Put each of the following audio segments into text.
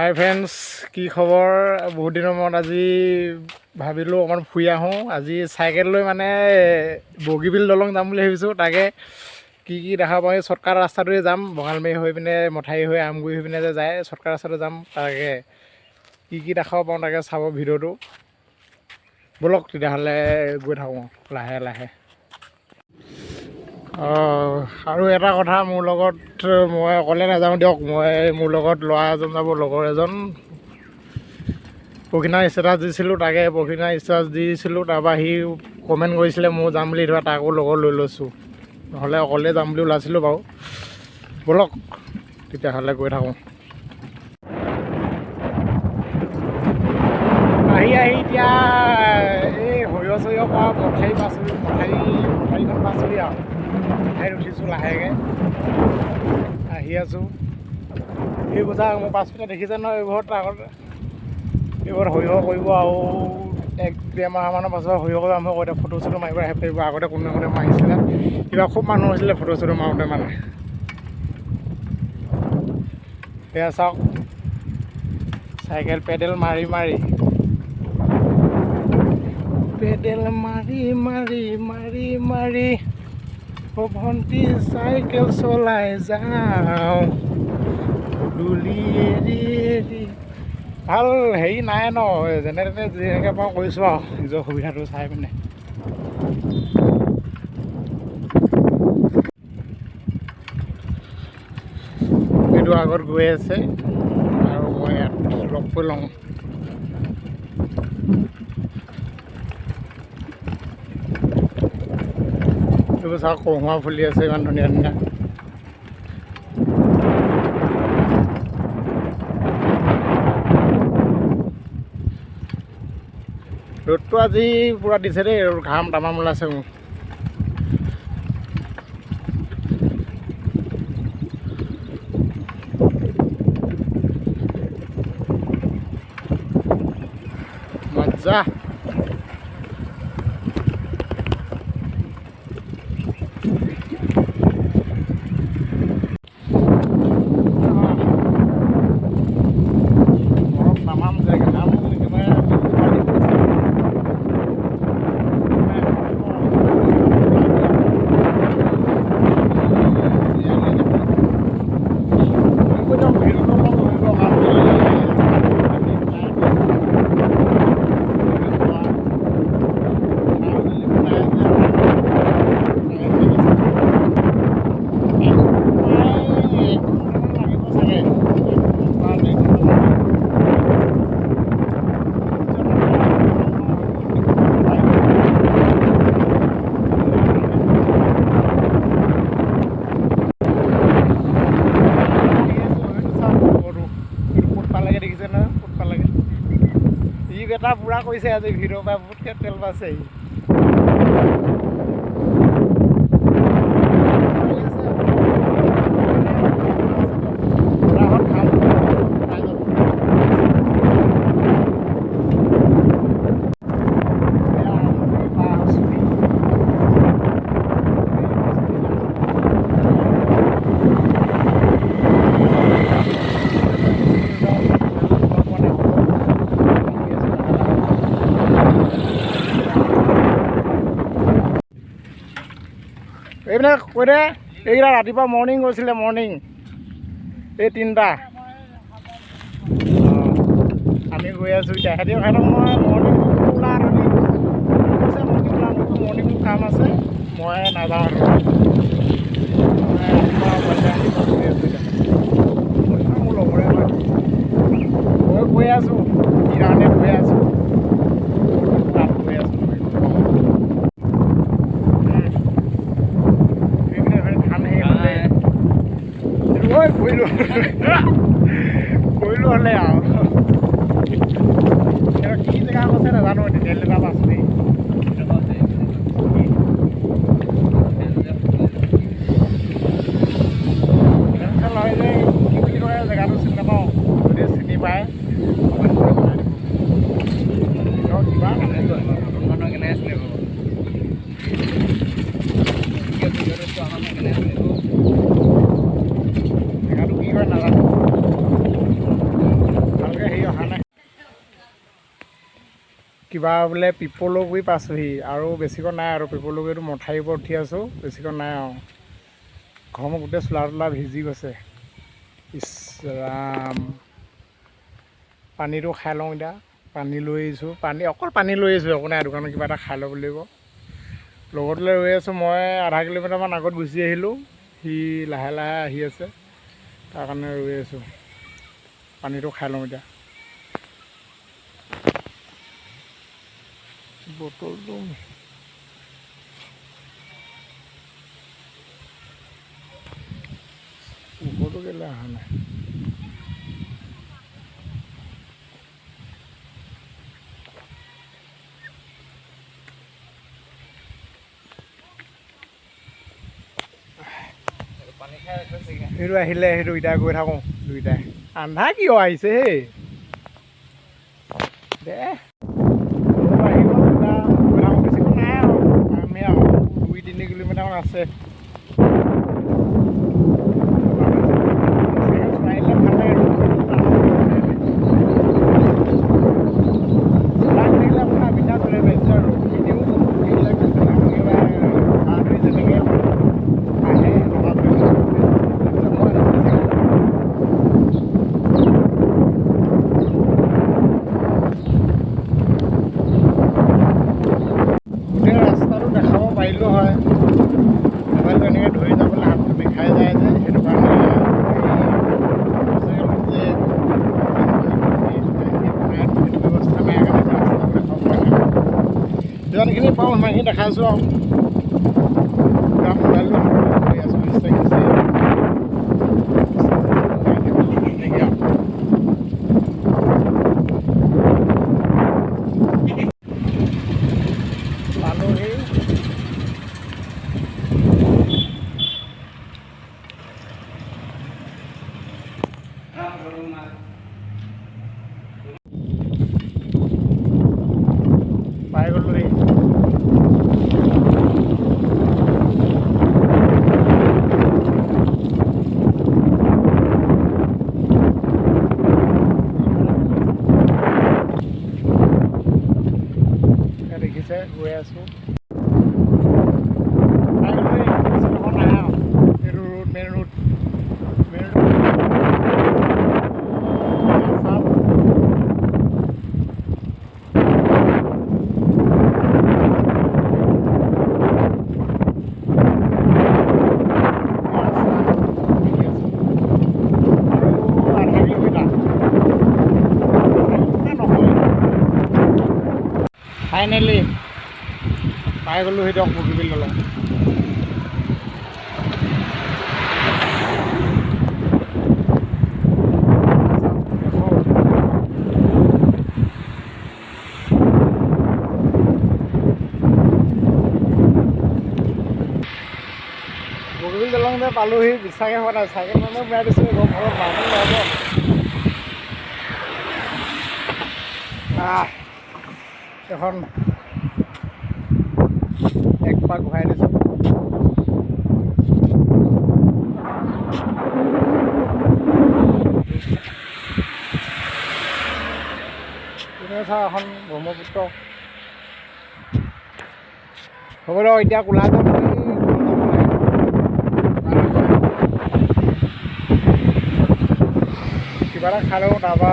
হাই friends, কি খবৰ? বহুত দিনৰ মূৰত আজি ভাবিলোঁ অকণমান ফুৰি আহোঁ। আজি চাইকেল লৈ মানে বগীবিল দলং যাম বুলি ভাবিছোঁ। তাকে কি দেখা পাওঁ, এই শ্বৰ্টকাট ৰাস্তাটোৱে যাম। বঙালমাৰী হৈ পিনে মঠাৰি হৈ আমগুৰি হৈ পিনে যে যায়, শ্বৰ্টকাট ৰাস্তাটো যাম। তাকে কি দেখা পাওঁ তাকে চাব ভিডিঅ'টো। ব'লক তেতিয়াহ'লে গৈ থাকোঁ লাহে লাহে। আৰু এটা কথা, মোৰ লগত মই অকলে নাযাওঁ দিয়ক। মোৰ লগত ল'ৰা এজন যাব, লগৰ এজন। পৰহিদিনা ষ্টেটাছ দিছিলোঁ, তাকে পৰহিদিনা ষ্টেটাছ দিছিলোঁ। তাৰপৰা সি কমেণ্ট কৰিছিলে মোৰ যাম বুলি, ধৰা তাকো লগত লৈ লৈছোঁ। নহ'লে অকলে যাম বুলি ওলাইছিলোঁ বাৰু। ব'লক তেতিয়াহ'লে গৈ থাকোঁ। আহি এতিয়া এই সৰিয়হ চৰিয়হ পৰা মঠাৰি পাইছোঁ। মঠাৰিখন পাইছোঁহি আৰু মঠাৰিত উঠিছোঁ লাহেকৈ আহি আছোঁ। এই বোজা মোৰ পাছপিনে দেখিছে নহয়, এইবোৰত আগতে এইবোৰত সৰিয়হ কৰিব আৰু 1-1.5 মাহমানৰ পাছত সৰিয়হ কৰিব আৰম্ভ কৰি ফটো চটো মাৰিব আহিব পাৰিব। আগতে কোনে মাৰিছিলে, কিবা খুব মানুহ হৈছিলে ফটো চটো মাৰোঁতে মানে। সেয়া চাওক, চাইকেল পেডেল মাৰি মাৰি ভণ্টি চাইকেল চলাই যাওঁ দুলি এৰি। ভাল হেৰি নাই ন, যেনে তেনে যেনেকৈ পাওঁ কৰিছোঁ আৰু নিজৰ সুবিধাটো চাই পিনে। এইটো আগত গৈ আছে আৰু মই ইয়াত লগ কৰি লওঁ। এইবোৰ চাওক, কহুৱা ফুলি আছে ইমান ধুনীয়া ধুনীয়া। ৰ'দটো আজি পূৰা দিছে দেই, ঘাম তামাম ওলাইছে মোৰ। মজা। এটা পুৰা কৰিছে আজি ভিডিঅ' পৰা বহুতকৈ তেল পাইছে। এইবিলাক কৈ দে, এইকেইটা ৰাতিপুৱা মৰ্ণিং গৈছিলে, মৰ্ণিং এই 3টা। আমি গৈ আছোঁ এতিয়া। সিহঁতিও সিহঁতক মই মৰ্ণিং ওলা মৰ্ণিং কাম আছে, মই নাযাওঁ আৰু মোৰ লগৰে হয়। মই গৈ আছোঁ ইৰাণে গৈ আছোঁ, তাত গৈ আছোঁ। কৰিলোঁ হ'লে আৰু কি জেগা কৈছে নাজানো, ডিটেইল এটা পাইছোঁ দেই। হয় যে কি বুলি কয় জেগাটো চিনি নাপাওঁ, যদি চিনি পায় কিবা কেনে আছিলে জেগাটো কি হয় নাজানো। কিবা বোলে পিপলগুৰি পাইছোঁহি আৰু বেছিকণ নাই আৰু পিপলগুৰিটো মথাউৰিৰ ওপৰত উঠি আছোঁ বেছিকণ নাই আৰু ঘৰ মোৰ গোটেই চোলা তোলা ভিজি গৈছে ইছ ৰাম পানীটো খাই লওঁ এতিয়া পানী লৈ আহিছোঁ অকল পানী লৈ আহিছোঁ একো নাই দোকানত কিবা এটা খাই ল'ব লাগিব লগতলৈ ৰৈ আছোঁ মই আধা কিলোমিটাৰমান আগত গুচি আহিলোঁ সি লাহে লাহে আহি আছে তাৰ কাৰণে ৰৈ আছোঁ পানীটো খাই লওঁ এতিয়া বটলটো পোহৰটো কেলৈ অহা নাই সেইটো আহিলে সেইটো ইটাই গৈ থাকোঁ দুইটাই আন্ধা কিয় আহিছে হেই দে আহি গ'ল এটা গৈ থাকোঁ বেছিকৈ নাই আৰু আমি আৰু 2-3 কিলোমিটাৰমান আছে পাৰিলোঁ হয় মোবাইলটো এনেকৈ ধৰি যাবলৈ হাতটো বিষাই যায় যে সেইটো কাৰণে ব্যৱস্থা নাই যিমানখিনি পাওঁ সিমানখিনি দেখাইছোঁ আৰু মোবাইলটো ধৰি আছোঁ পাই গ'লোঁ দেই দেখিছে গৈ আছোঁ পাই গ'লোঁ দেই নাই আৰু এইটো ৰোড মেইন ৰোড ফাইনেলি পাই গ'লোঁ সেইটো বগীবিল দলং বগীবিল দলংতে পালোঁহি বিশ্বাসে হোৱা নাই চাইকেল মানে বেয়া দিছোঁ ঘৰত মানুহ নহ'ব এখন এক পাক ঘূৰাই দিছোঁ চাওঁ এখন ব্ৰহ্মপুত্ৰ হ'ব ৰ এতিয়া কোলা যাম কিবা এটা খাই লওঁ তাৰপৰা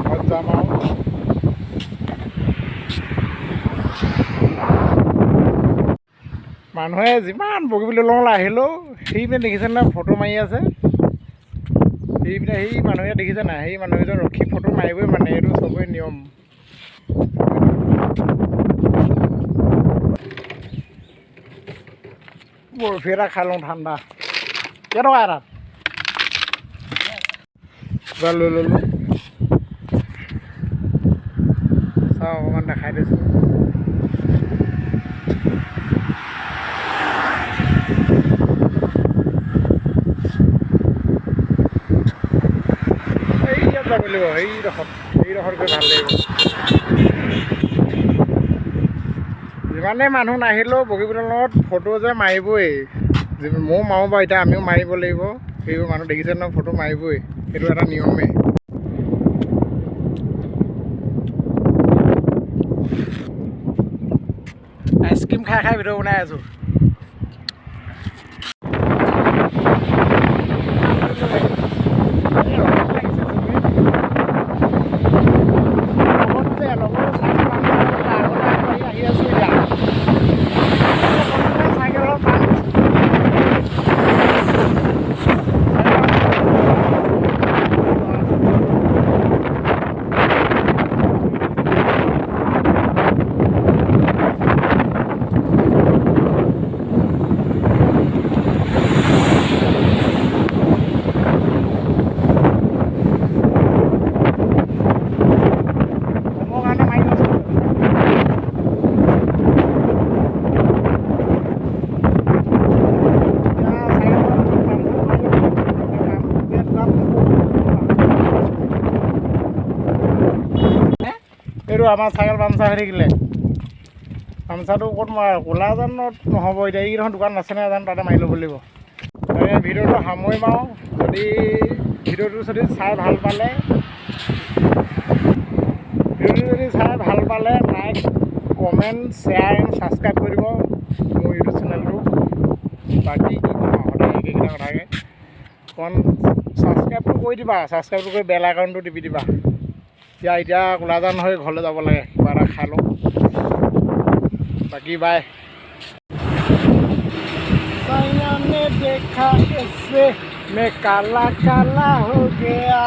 ঘৰত যাম আৰু মানুহে যিমান বগীবিল দলঙলৈ আহিলেও সেইপিনে দেখিছে নাই ফটো মাৰি আছে সেইপিনে সেই মানুহে দেখিছে নাই সেই মানুহকেইজন ৰখি ফটো মাৰিবই মানে এইটো চবৰে নিয়ম বৰফি এটা খাই লওঁ ঠাণ্ডা কেইটকা এটাত লৈ ল'লোঁ চাওঁ অকণমান দেখাই দিছোঁ যাব লাগিব সেইডোখৰত গৈ ভাল লাগিব যিমানে মানুহ নাহিলেও বগীবিল দলঙত ফটো যে মাৰিবই ময়ো মাৰোঁ বাৰু এতিয়া আমিও মাৰিব লাগিব সেইবোৰ মানুহ দেখিছে ন ফটো মাৰিবই সেইটো এটা নিয়মেই খাই খাই ভিডিঅ' বনাই আছোঁ। এইটো আমাৰ চাইকেল পামচাৰ হৈ থাকিলে। পামচাৰটো ক'ত মাৰ কোলাজানত নহ'ব এতিয়া। এইকেইখন দোকান আছেনে জানো, তাতে মাৰি ল'ব লাগিব। তাকে ভিডিঅ'টো সামৰিম আৰু ভিডিঅ'টো যদি চাই ভাল পালে like comment share and subscribe কৰি দিব মোৰ ইউটিউব চেনেলটো। বাকী কি ক'ম সদায় একেইকেইটা কথাকে কাৰণ ছাবস্ক্ৰাইবটো কৰি দিবা, ছাবস্ক্ৰাইবটো কৰি বেল আইকনটো টিপি দিবা। এতিয়া কোলাজান হৈ ঘৰলৈ যাব লাগে, কিবা এটা খাই লওঁ। বাকী বাই। साया ने देखा कैसे मैं काला काला हो गया।